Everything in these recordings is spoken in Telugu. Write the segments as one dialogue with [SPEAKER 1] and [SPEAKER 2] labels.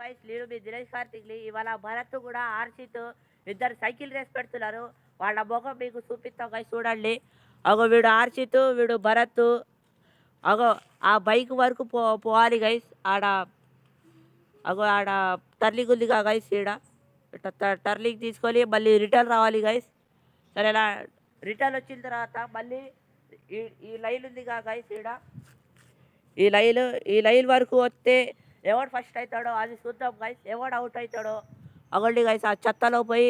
[SPEAKER 1] గైస్ నేను మీ దినేష్ కార్తిక్ని. ఇవాళ భరత్ కూడా ఆర్చిత్ ఇద్దరు సైకిల్ రేస్ పెడుతున్నారు. వాళ్ళ ముఖం మీకు చూపిస్తాం గైస్, చూడండి. అగో వీడు ఆర్చిత్, వీడు భరత్. అగో ఆ బైక్ వరకు పోవాలి గైస్. ఆడ టర్నింగ్ ఉందిగా గైస్, ఈడ టర్నింగ్ తీసుకొని మళ్ళీ రిటర్న్ రావాలి గైస్. సరే రిటర్న్ వచ్చిన తర్వాత మళ్ళీ ఈ లైన్ ఉందిగా గైస్, ఈడ ఈ లైన్ వరకు వస్తే ఎవడు ఫస్ట్ అవుతాడో అది చూద్దాం గైస్. ఎవడు అవుట్ అవుతాడో అగోండి గైస్. ఆ చెత్తలో పోయి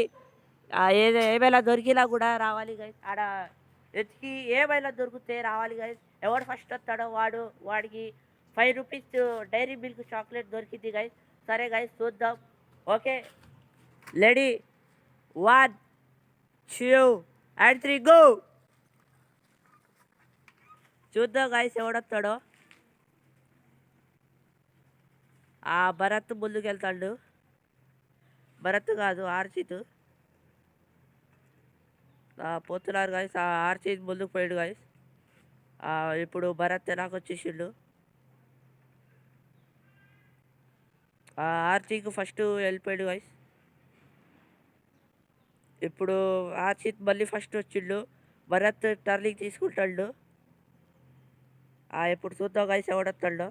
[SPEAKER 1] ఏమైనా దొరికినా కూడా రావాలి గైస్. ఆడ ఎత్తికి ఏమైనా దొరికితే రావాలి గైస్. ఎవడు ఫస్ట్ వస్తాడో వాడికి 5 రూపీస్ డైరీ మిల్క్ చాక్లెట్ దొరికింది గైస్. సరే గైస్, చూద్దాం. Okay, ready, 1 2 and 3 go. చూద్దాం గైస్ ఎవడొస్తాడో. ఆ భరత్ ముందుకు వెళ్తాడు. భరత్ కాదు, ఆర్చిత్ పోతున్నారు గైస్. ఆ ఆర్చిత్ ముందుకు పోయాడు గైస్. ఇప్పుడు భరత్ నాకు వచ్చేసిండు. ఆర్చిత్ ఫస్ట్ వెళ్ళిపోయాడు గైస్. ఇప్పుడు ఆర్చిత్ మళ్ళీ ఫస్ట్ వచ్చిండు. భరత్ టర్నింగ్ తీసుకుంటాడు. ఇప్పుడు చూద్దాం గైస్ ఎవడొస్తాడో.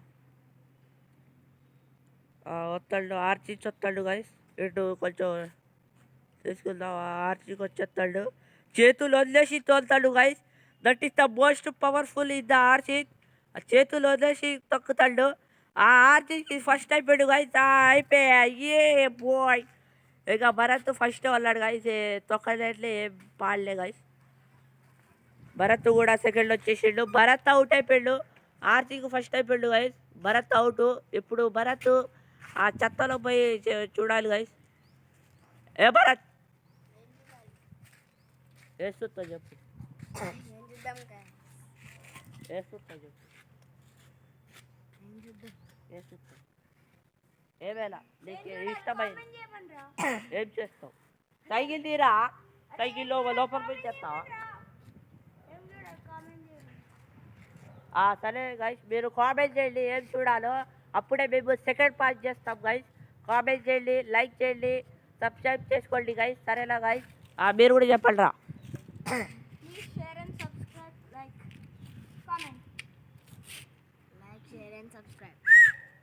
[SPEAKER 1] వస్తాడు, ఆర్చిత్ వస్తాడు గైస్. ఇటు కొంచెం తీసుకుందాం. ఆర్చిత్ వచ్చేస్తాడు, చేతులు వదిలేసి తోలుతాడు guys. That is the most powerful in the Archit. చేతులు వదిలేసి తొక్కుతాడు. ఆ ఆర్చిత్ ఫస్ట్ అయిపోయాడు గైస్. అయిపోయా, ఏ బాయ్. ఇక భరత్ ఫస్ట్ వాళ్ళాడు గైస్. తొక్కనట్లే ఏం పాడలే గైస్. భరత్ కూడా సెకండ్ వచ్చేసిండు. భరత్ అవుట్ అయిపోయాడు. ఆర్చిత్ ఫస్ట్ అయిపోయాడు గైస్. భరత్ అవుట్. ఇప్పుడు భరత్ ఆ చెత్తలో పోయి చూడాలి గైస్. ఏ భరత్ వేస్తుందా చెప్పు, వేస్తుందా చెప్పు, వేస్తుందా? ఏమేలా నీకు ఇష్టమైంది ఏం చేస్తావు? సైకిల్ తీరా, సైకిల్లో లోపల పోయి చేస్తావా? సరే గైస్, మీరు కామెంట్ చేయండి ఏం చూడాలో. అప్పుడే మేము సెకండ్ పార్ట్ చేస్తాం గైస్. కామెంట్ చేయండి, లైక్ చేయండి, సబ్స్క్రైబ్ చేసుకోండి గైస్. సరేనా గైస్? మీరు కూడా చెప్పండి రా.